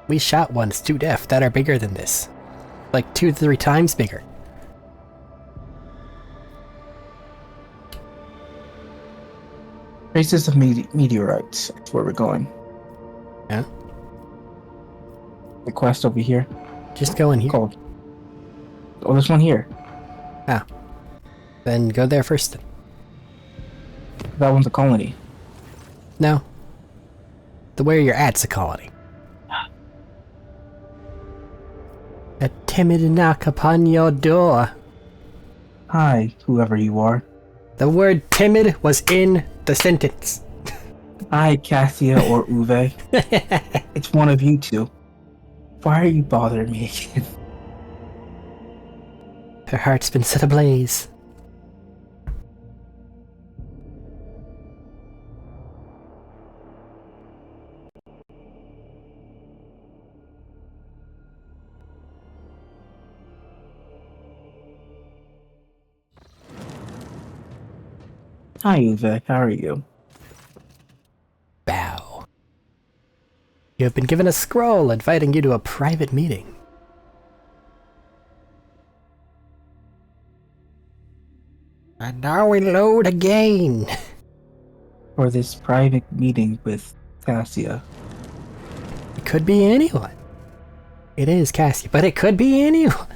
We shot ones to death that are bigger than this. Like 2 to 3 times bigger. Traces of meteorites. That's where we're going. Yeah? The quest over here. Just go in here. Called. Oh, there's one here. Ah. Then go there first. That one's a colony. No. The where you're at's a colony. A timid knock upon your door. Hi, whoever you are. The word timid was in the sentence. Hi, Cassia or Uwe. It's one of you two. Why are you bothering me again? Her heart's been set ablaze. Hi, Uwe. How are you? Bow. You have been given a scroll inviting you to a private meeting. And now we load again. For this private meeting with Cassia. It could be anyone. It is Cassie, but it could be anyone.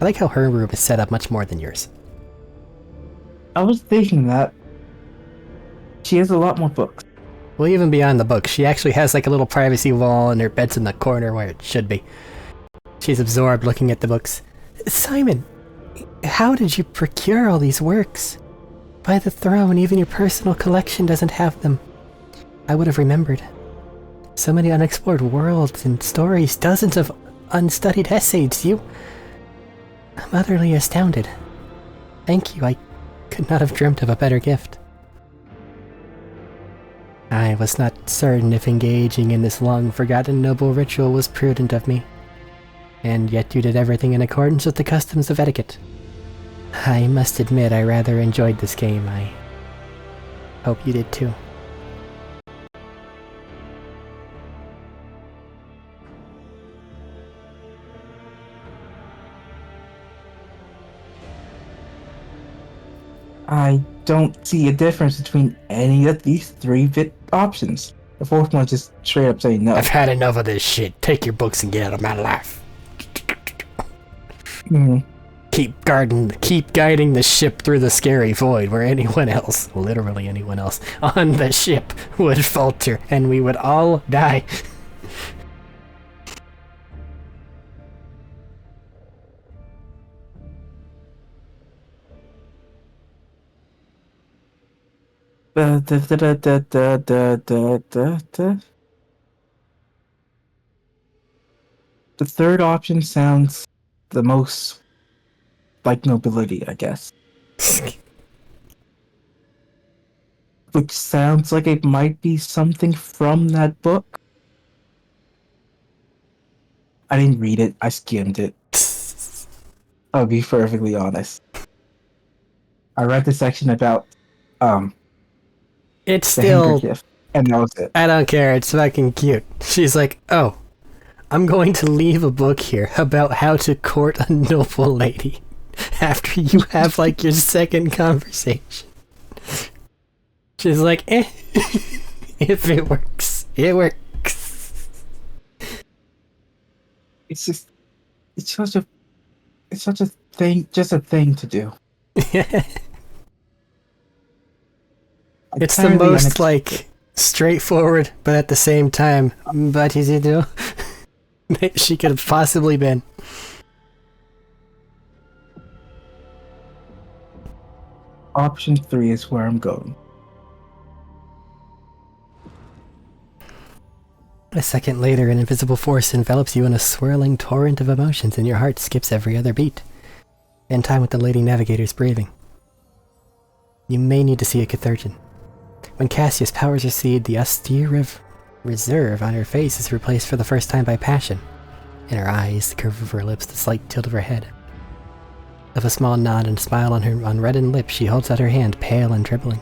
I like how her room is set up much more than yours. I was thinking that. She has a lot more books. Well, even beyond the book, she actually has like a little privacy wall and her bed's in the corner where it should be. She's absorbed looking at the books. Simon, how did you procure all these works? By the throne, even your personal collection doesn't have them. I would have remembered. So many unexplored worlds and stories, dozens of unstudied essays. I'm utterly astounded. Thank you, I could not have dreamt of a better gift. I was not certain if engaging in this long-forgotten noble ritual was prudent of me. And yet you did everything in accordance with the customs of etiquette. I must admit I rather enjoyed this game. I hope you did too. I don't see a difference between any of these three options. The fourth one's just straight up saying no. I've had enough of this shit. Take your books and get out of my life. Keep guiding the ship through the scary void where anyone else, literally anyone else, on the ship would falter and we would all die. The third option sounds the most like nobility, I guess. Which sounds like it might be something from that book. I didn't read it, I skimmed it. I'll be perfectly honest. I read the section about It's the still... handkerchief, and that was it. I don't care, it's fucking cute. She's like, oh, I'm going to leave a book here about how to court a noble lady after you have like your second conversation. She's like, if it works, it works. It's such a thing, just a thing to do. It's the most like straightforward, but at the same time, but easy to do. She could have possibly been. Option 3 is where I'm going. A second later, an invisible force envelops you in a swirling torrent of emotions, and your heart skips every other beat, in time with the Lady Navigator's breathing. You may need to see a Cathurgeon. When Cassia's powers recede, the austere reserve on her face is replaced for the first time by passion. In her eyes, the curve of her lips, the slight tilt of her head. With a small nod and smile on her reddened lips, she holds out her hand, pale and trembling.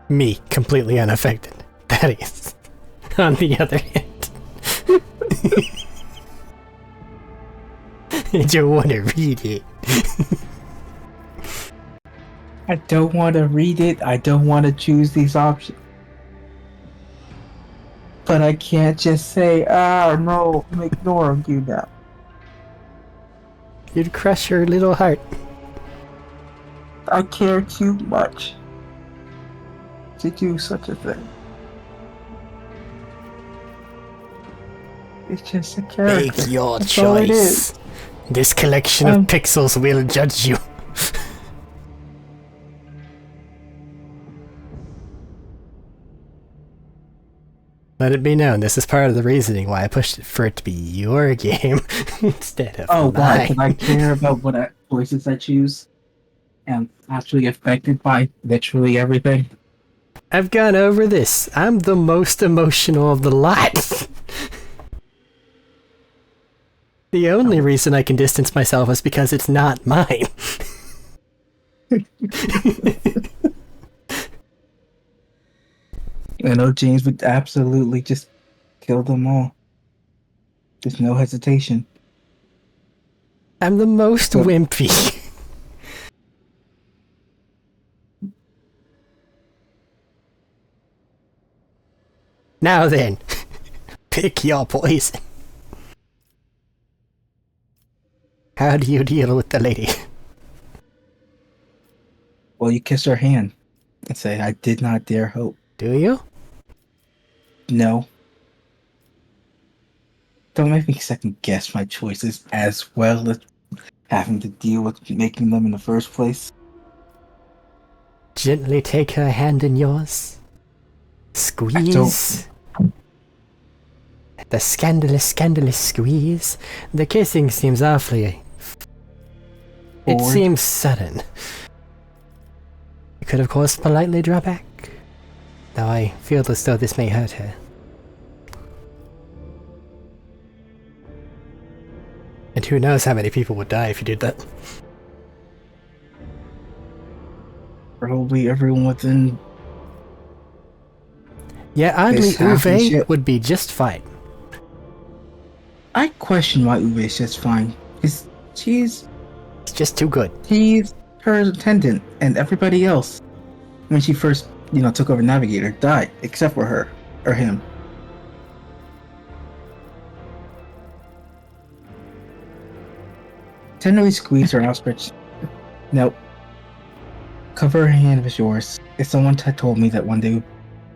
Me, completely unaffected. That is. On the other hand. I don't want to read it. I don't want to read it. I don't want to choose these options. But I can't just say, no, I'm ignoring you now. You'd crush her little heart. I care too much to do such a thing. It's just a character. Make your That's all it choice. is. This collection of pixels will judge you. Let it be known, this is part of the reasoning why I pushed it for it to be your game instead of Oh, why? mine. Because I care about what choices I choose. And actually affected by literally everything. I've gone over this. I'm the most emotional of the lot. The only reason I can distance myself is because it's not mine. I know James would absolutely just kill them all. There's no hesitation. I'm the most But- wimpy. Now then, pick your poison. How do you deal with the lady? Well, you kiss her hand and say, I did not dare hope. Do you? No. Don't make me second guess my choices as well as having to deal with making them in the first place. Gently take her hand in yours. Squeeze. The scandalous squeeze. The kissing seems awfully... It Forward. seems sudden. You could of course politely draw back. Though I feel as though this may hurt her. And who knows how many people would die if you did that. Probably everyone within. Yeah, oddly, This happy Uwe shit. would be just fine. I question why Uwe is just fine. Because It's just too good. he's her attendant, and everybody else, when she first, took over Navigator, died, except for her, or him. Tenderly squeeze her outstretched. Nope. Cover her hand with yours. If someone had told me that one day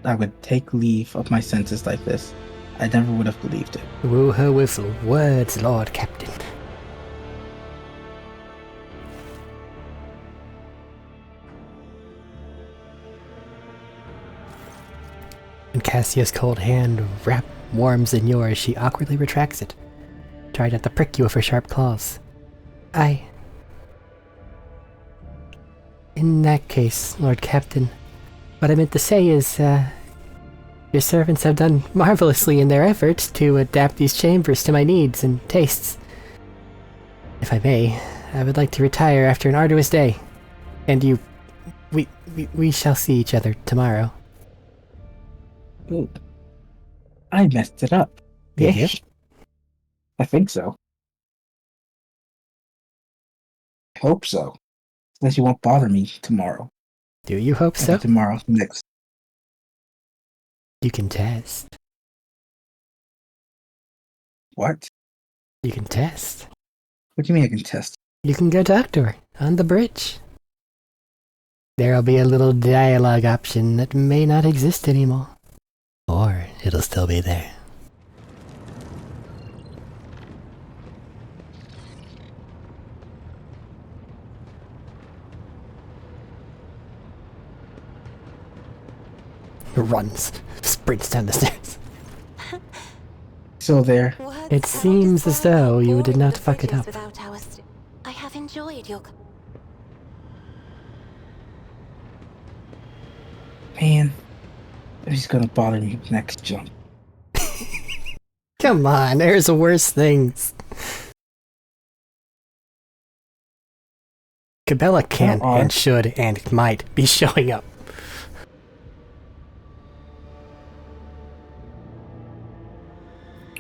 I would take leave of my senses like this, I never would have believed it. Woo her with words, Lord Captain. When Cassia's cold hand warms in yours, she awkwardly retracts it. Try not to prick you with her sharp claws. In that case, Lord Captain, what I meant to say is, your servants have done marvelously in their efforts to adapt these chambers to my needs and tastes. If I may, I would like to retire after an arduous day. And we shall see each other tomorrow. Ooh. I messed it up. Did you? I think so. I hope so. Unless you won't bother me tomorrow. Do you hope so? Tomorrow, next. You can test. What? You can test. What do you mean I can test? You can go talk to her on the bridge. There'll be a little dialogue option that may not exist anymore. Or it'll still be there. Runs, sprints down the stairs. So there. It seems as though you did not fuck it up. I have enjoyed your... Man. He's gonna bother me next jump. Come on, there's worse things. Cabela can There are. and should and might be showing up.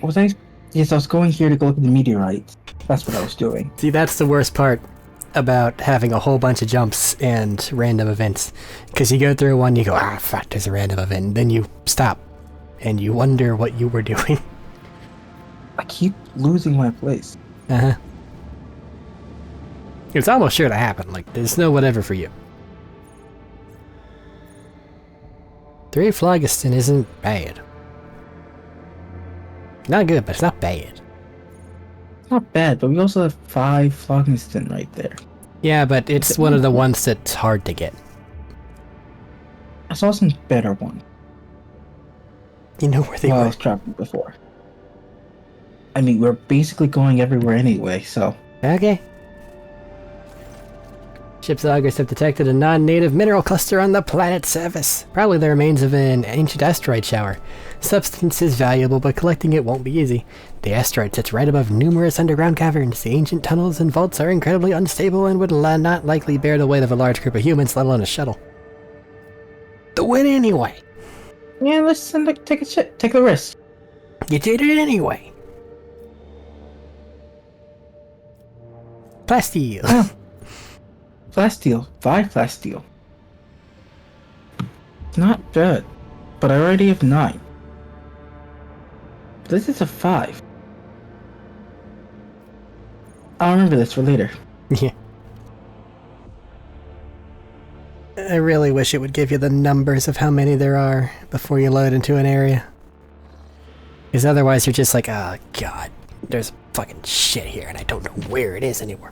Was I? Yes, I was going here to go look at the meteorites. That's what I was doing. See, that's the worst part about having a whole bunch of jumps and random events. Because you go through one, you go, ah, fuck, there's a random event. Then you stop, and you wonder what you were doing. I keep losing my place. Uh-huh. It's almost sure to happen. Like, there's no whatever for you. 3 phlogiston isn't bad. Not good, but it's not bad. It's not bad, but we also have 5 phlogiston right there. Yeah, but it's one of the ones that's hard to get. I saw some better ones. You know where they While I were. was traveling before. I mean, we're basically going everywhere anyway, so... Okay. Ship's augurs have detected a non-native mineral cluster on the planet's surface. Probably the remains of an ancient asteroid shower. Substance is valuable, but collecting it won't be easy. The asteroid sits right above numerous underground caverns. The ancient tunnels and vaults are incredibly unstable and would not likely bear the weight of a large group of humans, let alone a shuttle. The win anyway. Yeah, let's take a shit. Take the risk. You did it anyway. Plasteel. Oh. Plasteel. 5 plasteel. Not bad. But I already have 9. This is a 5. I'll remember this for later. Yeah. I really wish it would give you the numbers of how many there are before you load into an area. Because otherwise you're just like, oh god, there's fucking shit here and I don't know where it is anymore.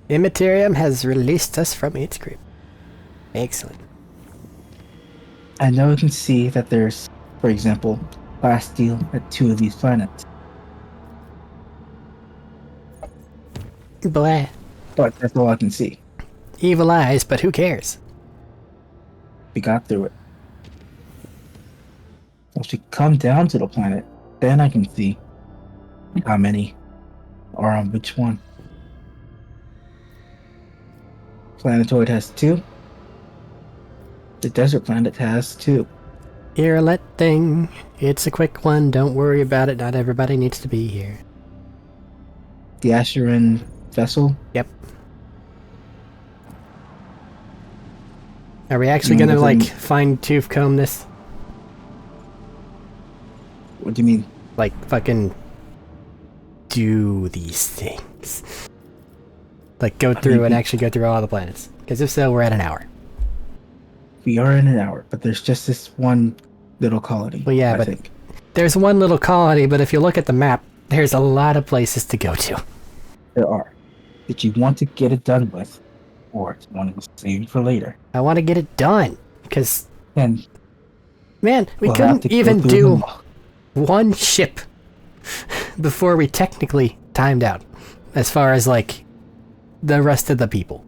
Immaterium has released us from its grip. Excellent. I know you can see that there's, for example, plasteel at 2 of these planets. Blah. But that's all I can see. Evil eyes, but who cares? We got through it. Once we come down to the planet, then I can see how many are on which one. Planetoid has 2. The desert planet has 2. Irrelet thing. It's a quick one, don't worry about it, not everybody needs to be here. The Asheran vessel. Yep. Are we actually gonna, like, fine-tooth comb this? What do you mean? Like, fucking do these things. Like, go through and actually go through all the planets. Because if so, we're at an hour. We are in an hour, but there's just this one little colony. Well, yeah, I but think. there's one little colony, but if you look at the map, there's a lot of places to go to. There are. That you want to get it done with, or you want to save it for later. I want to get it done, because, And man, we we'll have couldn't to go even through do them all. one ship before we technically timed out, as far as, like, the rest of the people.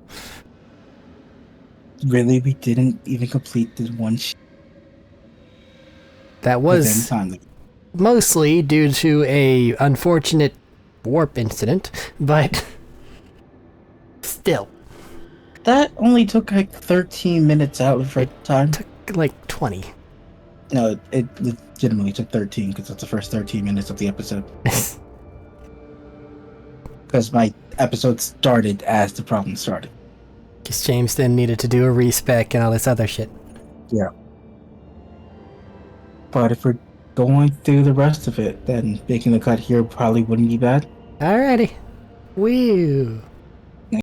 Really, we didn't even complete this one That within was time. mostly due to a unfortunate warp incident, but still, That only took like 13 minutes out of our time. took like 20. No, it legitimately took 13 because that's the first 13 minutes of the episode. Because my episode started as the problem started. Because James then needed to do a respec and all this other shit. Yeah. But if we're going through the rest of it, then making the cut here probably wouldn't be bad. Alrighty. Woo.